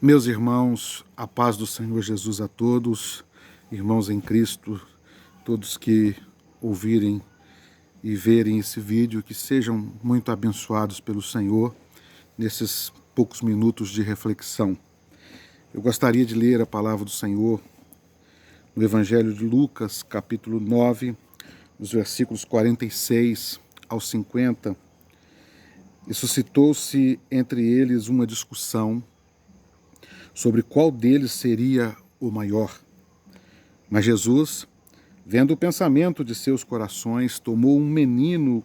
Meus irmãos, a paz do Senhor Jesus a todos, irmãos em Cristo, todos que ouvirem e verem esse vídeo, que sejam muito abençoados pelo Senhor nesses poucos minutos de reflexão. Eu gostaria de ler a palavra do Senhor no Evangelho de Lucas, capítulo 9, dos versículos 46 ao 50. E suscitou-se entre eles uma discussão sobre qual deles seria o maior. Mas Jesus, vendo o pensamento de seus corações, tomou um menino,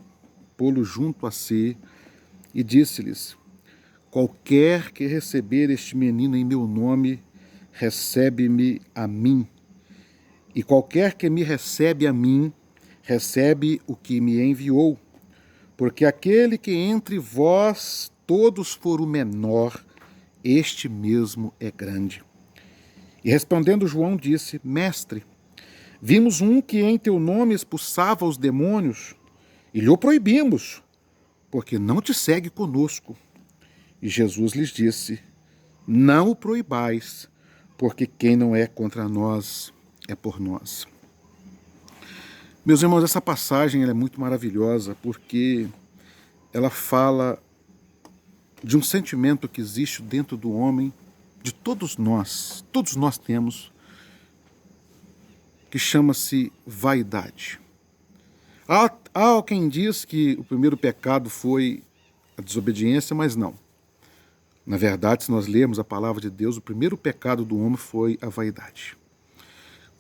pô-lo junto a si, e disse-lhes: qualquer que receber este menino em meu nome, recebe-me a mim. E qualquer que me recebe a mim, recebe o que me enviou. Porque aquele que entre vós todos for o menor, este mesmo é grande. E respondendo João disse: Mestre, vimos um que em teu nome expulsava os demônios, e lhe o proibimos, porque não te segue conosco. E Jesus lhes disse: não o proibais, porque quem não é contra nós é por nós. Meus irmãos, essa passagem ela é muito maravilhosa, porque ela fala de um sentimento que existe dentro do homem, de todos nós temos, que chama-se vaidade. Há quem diz que o primeiro pecado foi a desobediência, mas não. Na verdade, se nós lermos a palavra de Deus, o primeiro pecado do homem foi a vaidade.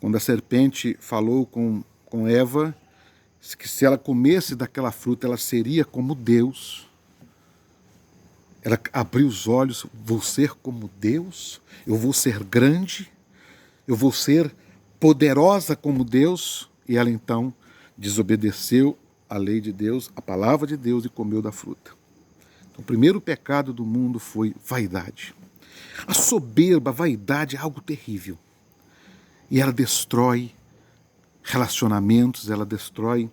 Quando a serpente falou com Eva, que se ela comesse daquela fruta, ela seria como Deus. Ela abriu os olhos: vou ser como Deus, eu vou ser grande, eu vou ser poderosa como Deus. E ela então desobedeceu a lei de Deus, a palavra de Deus, e comeu da fruta. Então, o primeiro pecado do mundo foi vaidade. A soberba, a vaidade é algo terrível. E ela destrói relacionamentos, ela destrói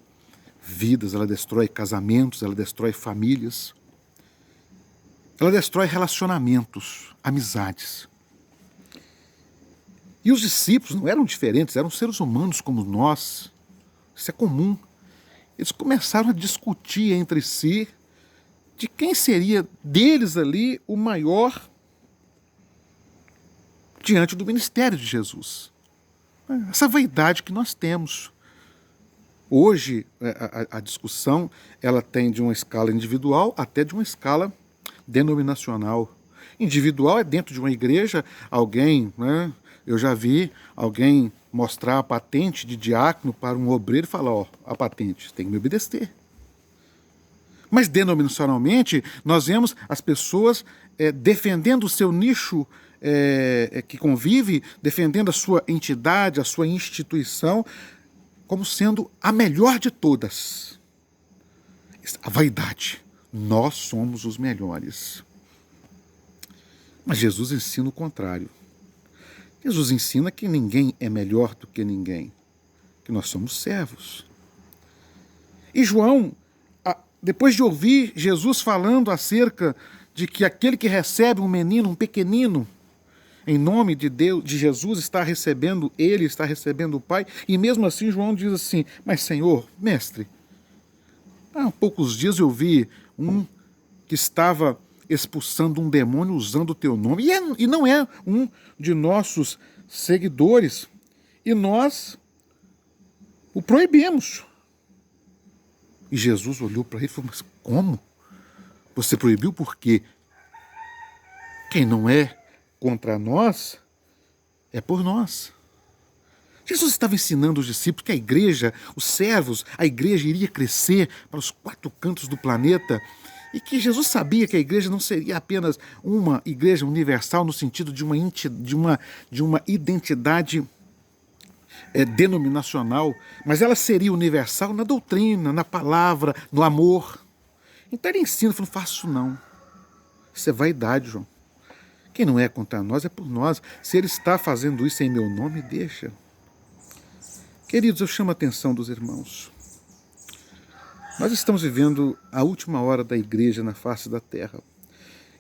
vidas, ela destrói casamentos, ela destrói famílias. Ela destrói relacionamentos, amizades. E os discípulos não eram diferentes, eram seres humanos como nós. Isso é comum. Eles começaram a discutir entre si de quem seria deles ali o maior diante do ministério de Jesus. Essa vaidade que nós temos. Hoje, a discussão ela tem de uma escala individual até de uma escala denominacional. Individual é dentro de uma igreja, alguém, eu já vi alguém mostrar a patente de diácono para um obreiro e falar: ó, a patente, tem que me obedecer. Mas denominacionalmente, nós vemos as pessoas defendendo o seu nicho que convive, defendendo a sua entidade, a sua instituição, como sendo a melhor de todas. A vaidade. Nós somos os melhores. Mas Jesus ensina o contrário. Jesus ensina que ninguém é melhor do que ninguém, que nós somos servos. E João, depois de ouvir Jesus falando acerca de que aquele que recebe um menino, um pequenino, em nome de Deus, de Jesus, está recebendo ele, está recebendo o Pai, e mesmo assim João diz assim: mas Senhor, mestre, há poucos dias eu vi um que estava expulsando um demônio usando o teu nome, e não é um de nossos seguidores, e nós o proibimos. E Jesus olhou para ele e falou: mas como? Você proibiu por quê? Quem não é contra nós é por nós. Jesus estava ensinando os discípulos que a igreja, os servos, a igreja iria crescer para os 4 cantos do planeta, e que Jesus sabia que a igreja não seria apenas uma igreja universal no sentido de uma identidade denominacional, mas ela seria universal na doutrina, na palavra, no amor. Então ele ensina, falando: não faço não. Isso é vaidade, João. Quem não é contra nós é por nós. Se ele está fazendo isso em meu nome, deixa. Queridos, eu chamo a atenção dos irmãos. Nós estamos vivendo a última hora da igreja na face da terra.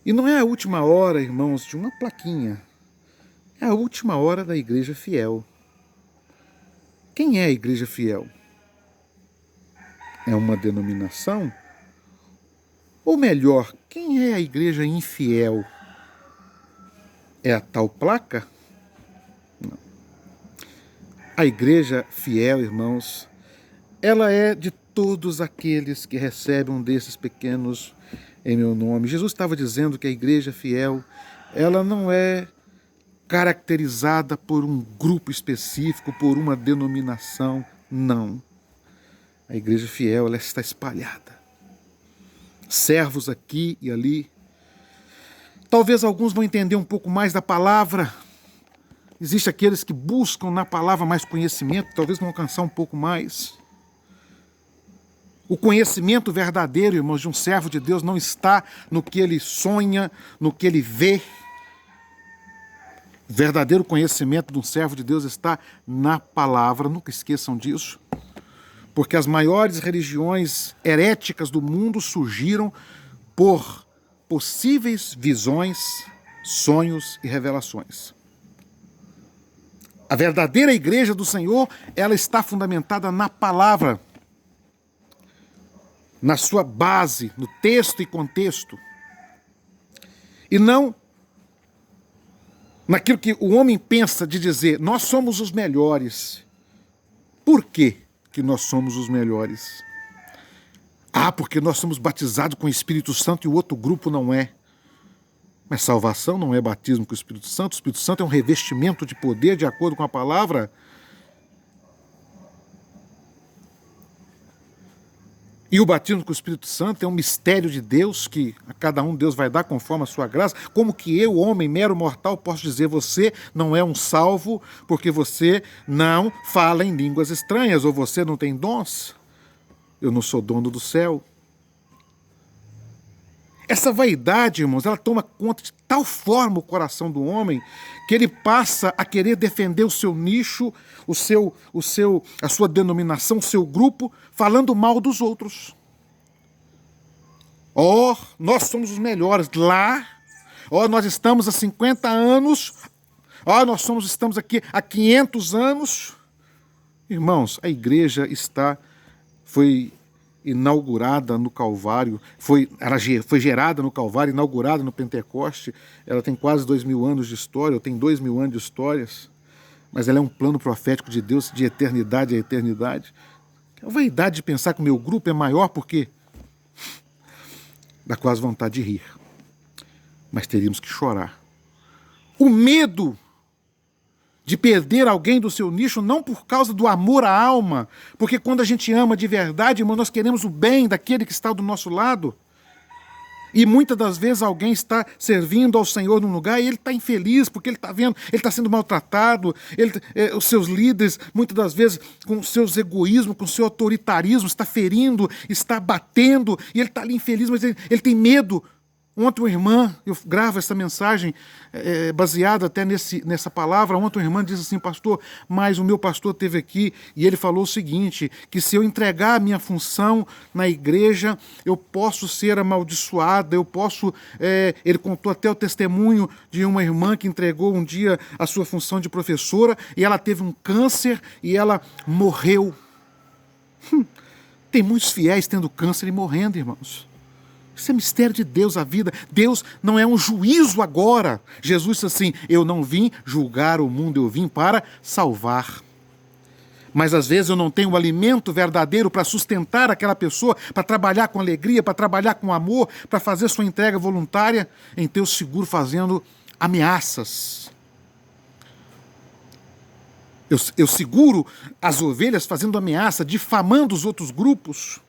E não é a última hora, irmãos, de uma plaquinha. É a última hora da igreja fiel. Quem é a igreja fiel? É uma denominação? Ou melhor, quem é a igreja infiel? É a tal placa? Não. A igreja fiel, irmãos, ela é de todos aqueles que recebem um desses pequenos em meu nome. Jesus estava dizendo que a igreja fiel, ela não é caracterizada por um grupo específico, por uma denominação, não. A igreja fiel, ela está espalhada. Servos aqui e ali. Talvez alguns vão entender um pouco mais da palavra. Existem aqueles que buscam na palavra mais conhecimento, talvez vão alcançar um pouco mais. O conhecimento verdadeiro, irmãos, de um servo de Deus não está no que ele sonha, no que ele vê. O verdadeiro conhecimento de um servo de Deus está na palavra, nunca esqueçam disso. Porque as maiores religiões heréticas do mundo surgiram por possíveis visões, sonhos e revelações. A verdadeira igreja do Senhor, ela está fundamentada na palavra, na sua base, no texto e contexto. E não naquilo que o homem pensa de dizer, nós somos os melhores. Por quê que nós somos os melhores? Ah, porque nós somos batizados com o Espírito Santo e o outro grupo não é. Mas salvação não é batismo com o Espírito Santo. O Espírito Santo é um revestimento de poder de acordo com a palavra. E o batismo com o Espírito Santo é um mistério de Deus que a cada um Deus vai dar conforme a sua graça. Como que eu, homem, mero mortal, posso dizer você não é um salvo porque você não fala em línguas estranhas ou você não tem dons? Eu não sou dono do céu. Essa vaidade, irmãos, ela toma conta de tal forma o coração do homem que ele passa a querer defender o seu nicho, a sua denominação, o seu grupo, falando mal dos outros. Oh, nós somos os melhores lá. Oh, nós estamos há 50 anos. Oh, estamos aqui há 500 anos. Irmãos, a igreja foi inaugurada no Calvário, foi gerada no Calvário, inaugurada no Pentecoste. Ela tem quase 2000 anos de história, ou tem 2000 anos de histórias, mas ela é um plano profético de Deus de eternidade a eternidade. A vaidade de pensar que o meu grupo é maior porque dá quase vontade de rir, mas teríamos que chorar. O medo de perder alguém do seu nicho, não por causa do amor à alma, porque quando a gente ama de verdade, irmão, nós queremos o bem daquele que está do nosso lado. E muitas das vezes alguém está servindo ao Senhor num lugar e ele está infeliz, porque ele está vendo, ele está sendo maltratado, os seus líderes, muitas das vezes, com os seus egoísmos, com o seu autoritarismo, está ferindo, está batendo, e ele está ali infeliz, mas ele tem medo. Ontem uma irmã, eu gravo essa mensagem baseada até nessa palavra, ontem uma irmã disse assim, pastor, mas o meu pastor esteve aqui e ele falou o seguinte, que se eu entregar a minha função na igreja, eu posso ser amaldiçoada, ele contou até o testemunho de uma irmã que entregou um dia a sua função de professora e ela teve um câncer e ela morreu. Tem muitos fiéis tendo câncer e morrendo, irmãos. Isso é mistério de Deus, a vida. Deus não é um juízo agora. Jesus disse assim, eu não vim julgar o mundo, eu vim para salvar. Mas às vezes eu não tenho o alimento verdadeiro para sustentar aquela pessoa, para trabalhar com alegria, para trabalhar com amor, para fazer sua entrega voluntária, então eu seguro fazendo ameaças. Eu seguro as ovelhas fazendo ameaça, difamando os outros grupos.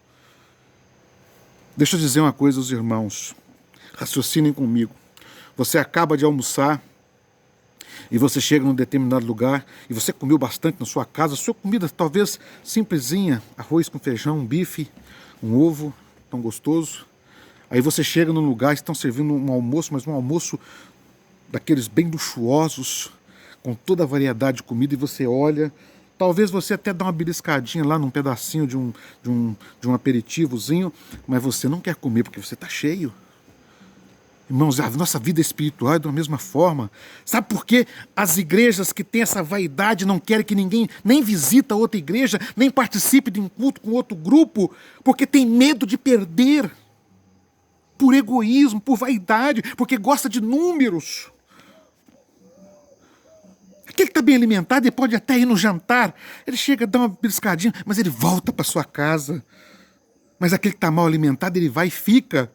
Deixa eu dizer uma coisa aos irmãos, raciocinem comigo. Você acaba de almoçar e você chega num determinado lugar e você comeu bastante na sua casa, sua comida talvez simplesinha, arroz com feijão, um bife, um ovo, tão gostoso. Aí você chega num lugar e estão servindo um almoço, mas um almoço daqueles bem luxuosos, com toda a variedade de comida, e você olha. Talvez você até dá uma beliscadinha lá num pedacinho de um aperitivozinho, mas você não quer comer porque você está cheio. Irmãos, a nossa vida espiritual é da mesma forma. Sabe por que as igrejas que têm essa vaidade não querem que ninguém nem visita outra igreja, nem participe de um culto com outro grupo? Porque tem medo de perder. Por egoísmo, por vaidade, porque gosta de números. Aquele que está bem alimentado, ele pode até ir no jantar. Ele chega, dá uma beliscadinha, mas ele volta para sua casa. Mas aquele que está mal alimentado, ele vai e fica.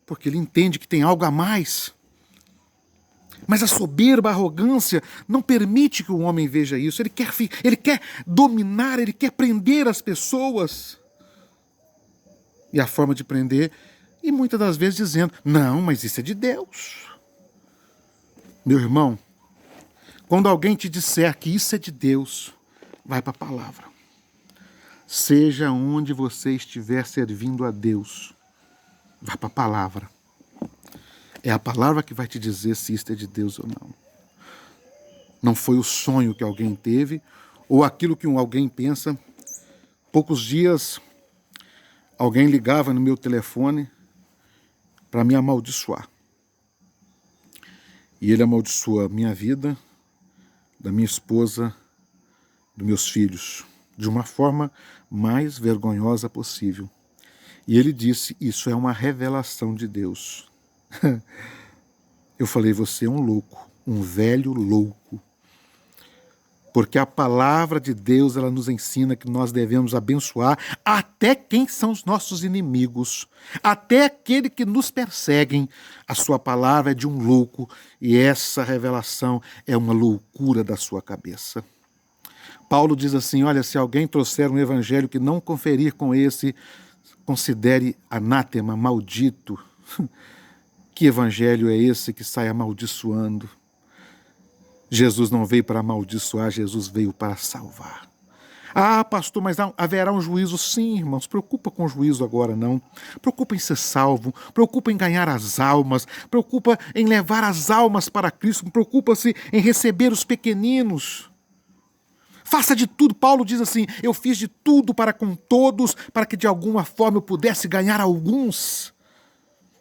Porque ele entende que tem algo a mais. Mas a soberba, a arrogância, não permite que o homem veja isso. Ele quer dominar, ele quer prender as pessoas. E a forma de prender, e muitas das vezes dizendo, não, mas isso é de Deus. Meu irmão, quando alguém te disser que isso é de Deus, vai para a palavra. Seja onde você estiver servindo a Deus, vá para a palavra. É a palavra que vai te dizer se isto é de Deus ou não. Não foi o sonho que alguém teve, ou aquilo que alguém pensa. Poucos dias, alguém ligava no meu telefone para me amaldiçoar. E ele amaldiçoou a minha vida, da minha esposa, dos meus filhos, de uma forma mais vergonhosa possível. E ele disse, isso é uma revelação de Deus. Eu falei, você é um louco, um velho louco. Porque a palavra de Deus, ela nos ensina que nós devemos abençoar até quem são os nossos inimigos, até aquele que nos perseguem. A sua palavra é de um louco e essa revelação é uma loucura da sua cabeça. Paulo diz assim, olha, se alguém trouxer um evangelho que não conferir com esse, considere anátema, maldito. Que evangelho é esse que sai amaldiçoando? Jesus não veio para amaldiçoar, Jesus veio para salvar. Ah, pastor, mas haverá um juízo? Sim, irmãos, preocupa com o juízo agora não. Preocupa em ser salvo, preocupa em ganhar as almas, preocupa em levar as almas para Cristo, preocupa-se em receber os pequeninos. Faça de tudo, Paulo diz assim, eu fiz de tudo para com todos, para que de alguma forma eu pudesse ganhar alguns.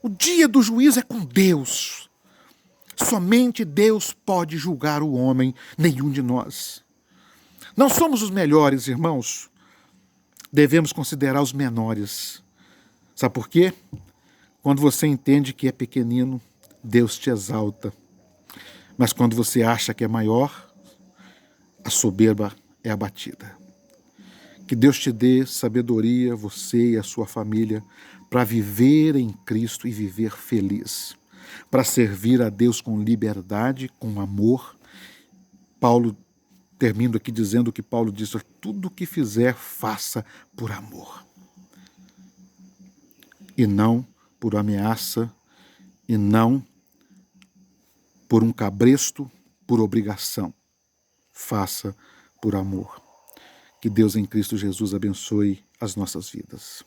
O dia do juízo é com Deus. Somente Deus pode julgar o homem, nenhum de nós. Não somos os melhores, irmãos. Devemos considerar os menores. Sabe por quê? Quando você entende que é pequenino, Deus te exalta. Mas quando você acha que é maior, a soberba é abatida. Que Deus te dê sabedoria, você e a sua família, para viver em Cristo e viver feliz. Para servir a Deus com liberdade, com amor. Paulo, termino aqui dizendo o que Paulo disse, tudo o que fizer, faça por amor. E não por ameaça, e não por um cabresto, por obrigação. Faça por amor. Que Deus em Cristo Jesus abençoe as nossas vidas.